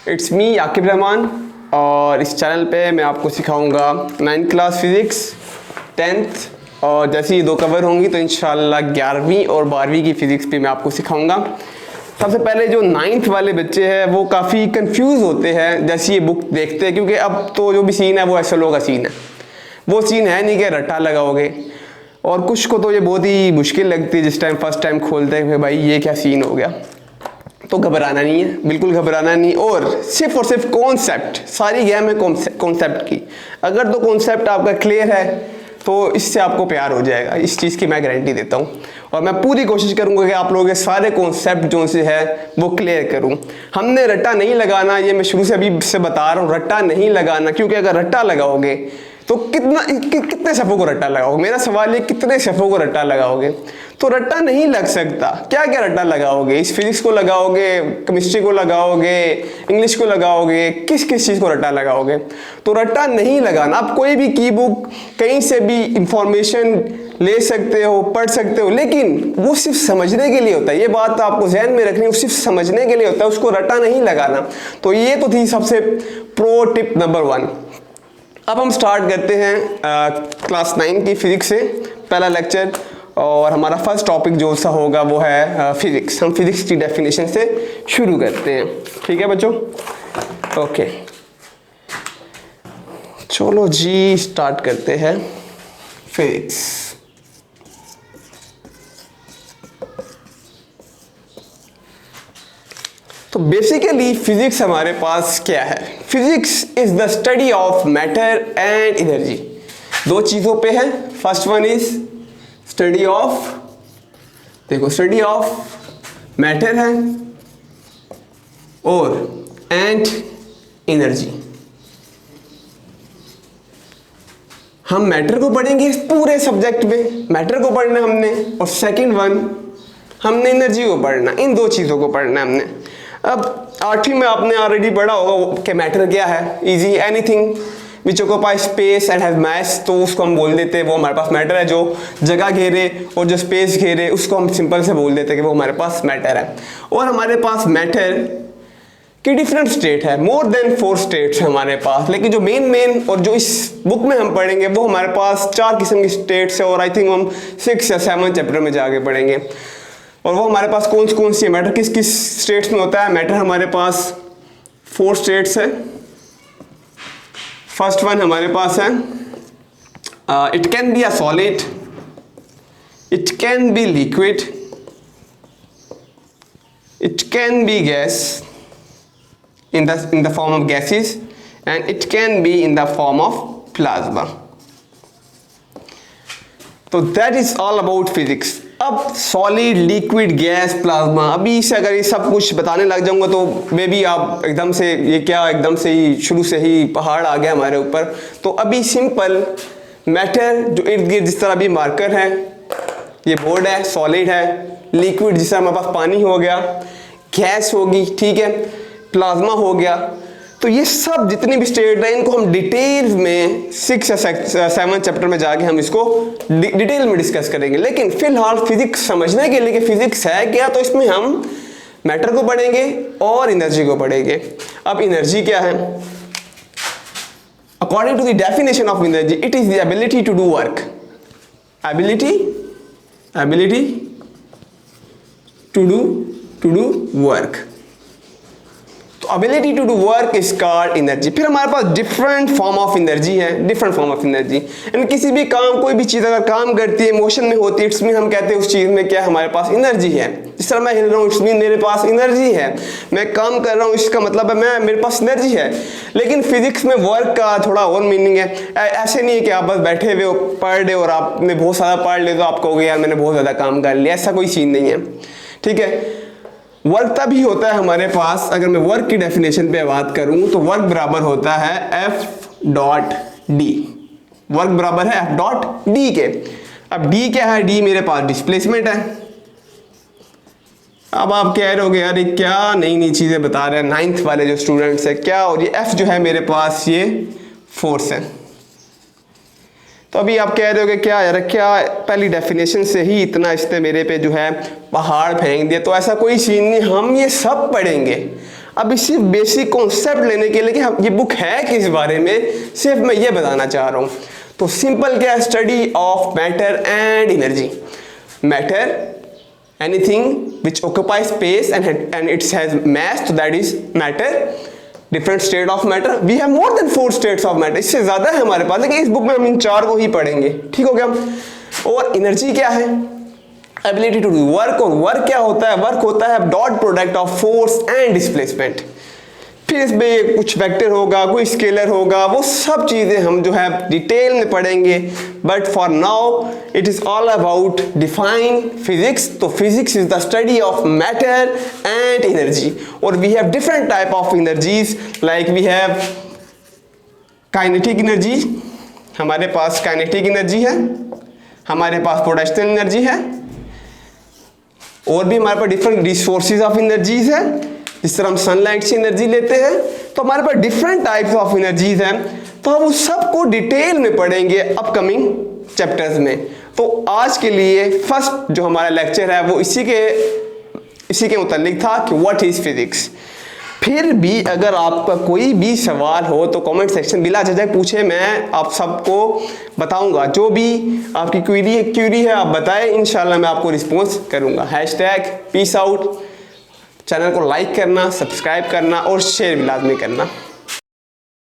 It's me Aqib Rahman और इस channel पे मैं आपको सिखाऊंगा 9th क्लास फिज़िक्स, 10th और जैसे ये दो कवर होंगी तो इंशाल्लाह 11वीं और 12वीं की फ़िज़िक्स भी मैं आपको सिखाऊंगा। सबसे पहले जो 9th वाले बच्चे हैं वो काफ़ी कंफ्यूज होते हैं जैसे ये बुक देखते हैं, क्योंकि अब तो जो भी सीन है वो SLO का सीन है। वो सीन है नहीं कि रट्टा लगाओगे, और कुछ को तो ये बहुत ही मुश्किल लगती है जिस टाइम फर्स्ट टाइम खोलते हैं कि भाई ये क्या सीन हो गया। तो घबराना नहीं है, बिल्कुल घबराना नहीं, और सिर्फ कॉन्सेप्ट, सारी गेम है कॉन्सेप्ट की। अगर तो कॉन्सेप्ट आपका क्लियर है तो इससे आपको प्यार हो जाएगा, इस चीज़ की मैं गारंटी देता हूँ। और मैं पूरी कोशिश करूँगा कि आप लोगों के सारे कॉन्सेप्ट जो से है वो क्लियर करूँ। हमने रट्टा नहीं लगाना, ये मैं शुरू से अभी से बता रहा हूँ, रट्टा नहीं लगाना, क्योंकि अगर रट्टा लगाओगे तो कितने सफ़ों को रट्टा लगाओगे। मेरा सवाल है कितने सफ़ों को रट्टा लगाओगे। तो रट्टा नहीं लग सकता। क्या क्या रट्टा लगाओगे? इस फिजिक्स को लगाओगे, केमिस्ट्री को लगाओगे, इंग्लिश को लगाओगे, किस किस चीज़ को रट्टा लगाओगे? तो रट्टा नहीं लगाना। आप कोई भी की बुक कहीं से भी इंफॉर्मेशन ले सकते हो, पढ़ सकते हो, लेकिन वो सिर्फ समझने के लिए होता है। ये बात आपको ध्यान में रखनी है, वो सिर्फ समझने के लिए होता है, उसको रट्टा नहीं लगाना। तो ये तो थी सबसे प्रो टिप नंबर 1। अब हम स्टार्ट करते हैं क्लास 9 की फिजिक्स से पहला लेक्चर, और हमारा फर्स्ट टॉपिक जो सा होगा वो है फिजिक्स। हम फिजिक्स की डेफिनेशन से शुरू करते हैं, ठीक है बच्चों? ओके, चलो जी स्टार्ट करते हैं फिजिक्स। तो बेसिकली फिजिक्स हमारे पास क्या है? Physics is the study of matter and energy. दो चीज़ों पे है। First one is study of, देखो स्टडी ऑफ मैटर है और एंड एनर्जी। हम मैटर को पढ़ेंगे पूरे सब्जेक्ट में, मैटर को पढ़ना हमने, और सेकंड वन हमने एनर्जी को पढ़ना। इन दो चीज़ों को पढ़ना हमने। अब 8वीं में आपने ऑलरेडी पढ़ा होगा कि मैटर क्या है। Easy, anything which occupy space and have मास, तो उसको हम बोल देते हैं वो हमारे पास मैटर है। जो जगह घेरे और जो स्पेस घेरे उसको हम सिंपल से बोल देते हैं कि वो हमारे पास मैटर है। और हमारे पास मैटर की डिफरेंट स्टेट है, मोर देन 4 स्टेट्स है हमारे पास। लेकिन जो मेन और जो इस बुक में हम पढ़ेंगे वो हमारे पास 4 किस्म की स्टेट्स है, और आई थिंक हम 6 या 7 चैप्टर में जाके पढ़ेंगे। और वो हमारे पास कौन सी है, मैटर किस किस स्टेट्स में होता है। मैटर हमारे पास 4 स्टेट्स है। फर्स्ट वन हमारे पास है it can be a solid, it can be liquid, it can be gas in the form of gases, and it can be in the form of plasma. तो that is all about physics. अब solid, liquid, gas, plasma, अभी से अगर ये सब कुछ बताने लग जाऊंगा तो मे बी आप एकदम से ये क्या एकदम से ही शुरू से ही पहाड़ आ गया हमारे ऊपर। तो अभी सिंपल मैटर जो इर्द गिर्द जिस तरह अभी मार्कर है, ये बोर्ड है, सॉलिड है, लिक्विड जिस तरह हमारे पास पानी हो गया, गैस होगी, ठीक है, प्लाज्मा हो गया। तो ये सब जितनी भी स्टेट है इनको हम डिटेल में 6 या 7 चैप्टर में जाके हम इसको डिटेल में डिस्कस करेंगे। लेकिन फिलहाल फिजिक्स समझने के लिए कि फिजिक्स है क्या, तो इसमें हम मैटर को पढ़ेंगे और एनर्जी को पढ़ेंगे। अब एनर्जी क्या है? According to the definition of energy, it is the ability to do work. Ability to do work. तो ability to do work is called energy. फिर हमारे पास डिफरेंट फॉर्म ऑफ एनर्जी है, डिफरेंट फॉर्म ऑफ एनर्जी। यानी किसी भी काम, कोई भी चीज़ अगर काम करती है, मोशन में होती है, इट्स मीन हम कहते हैं उस चीज़ में क्या हमारे पास एनर्जी है। जिस तरह मैं हिल रहा हूँ इट्स मीन मेरे पास एनर्जी है। मैं काम कर रहा हूँ इसका मतलब है मेरे पास एनर्जी है। लेकिन फिजिक्स में वर्क का थोड़ा और मीनिंग है। ऐसे नहीं है कि आप बस बैठे हुए हो पढ़ रहे हो और आपने बहुत सारा पढ़ लिया तो आप कहोगे यार मैंने बहुत ज़्यादा काम कर लिया, ऐसा कोई सीन नहीं है, ठीक है। वर्क तभी होता है हमारे पास, अगर मैं वर्क की डेफिनेशन पे बात करूं तो वर्क बराबर होता है F.D। वर्क बराबर है F.D के। अब D क्या है? D मेरे पास डिस्प्लेसमेंट है। अब आप कह रहे होगे यार ये क्या नई नई चीज़ें बता रहे हैं 9th वाले जो स्टूडेंट्स है क्या, और ये F जो है मेरे पास ये फोर्स है। तो अभी आप कह रहे हो कि क्या यार क्या पहली डेफिनेशन से ही इतना इसने मेरे पे जो है पहाड़ फेंक दिया। तो ऐसा कोई सीन नहीं, हम ये सब पढ़ेंगे। अब सिर्फ बेसिक कॉन्सेप्ट लेने के लिए कि हम ये बुक है किस बारे में, सिर्फ मैं ये बताना चाह रहा हूँ। तो सिंपल क्या है, study of matter and energy. Matter, anything which occupies space and it has mass, so that is matter. Different state of matter, we have more than 4 states of matter, इससे ज्यादा है हमारे पास, लेकिन इस बुक में हम इन 4 को ही पढ़ेंगे, ठीक हो गया। और एनर्जी क्या है, एबिलिटी टू डू वर्क। और वर्क क्या होता है, वर्क होता है dot product of force and displacement. फिर इसमें कुछ वेक्टर होगा, कोई स्केलर होगा, वो सब चीज़ें हम जो है डिटेल में पढ़ेंगे। But for now it is all about define physics. तो physics is the study of matter and energy. और we have different type of energies, like we have kinetic energy, हमारे पास काइनेटिक एनर्जी है, हमारे पास potential energy है, और भी हमारे पास डिफरेंट रिसोर्सेज ऑफ एनर्जीज है। जिस तरह हम सनलाइट से एनर्जी लेते हैं, तो हमारे पास डिफरेंट टाइप्स ऑफ एनर्जीज हैं। तो हम उस सबको डिटेल में पढ़ेंगे अपकमिंग चैप्टर्स में। तो आज के लिए फर्स्ट जो हमारा लेक्चर है वो इसी के मुतालिक था कि व्हाट इज फिजिक्स। फिर भी अगर आपका कोई भी सवाल हो तो कमेंट सेक्शन बिला झिझक पूछे, मैं आप सबको बताऊंगा। जो भी आपकी क्वेरी है आप बताएं, इंशाल्लाह मैं आपको रिस्पॉन्स करूंगा। #Peace out. चैनल को लाइक करना, सब्सक्राइब करना और शेयर भी लाजमी करना।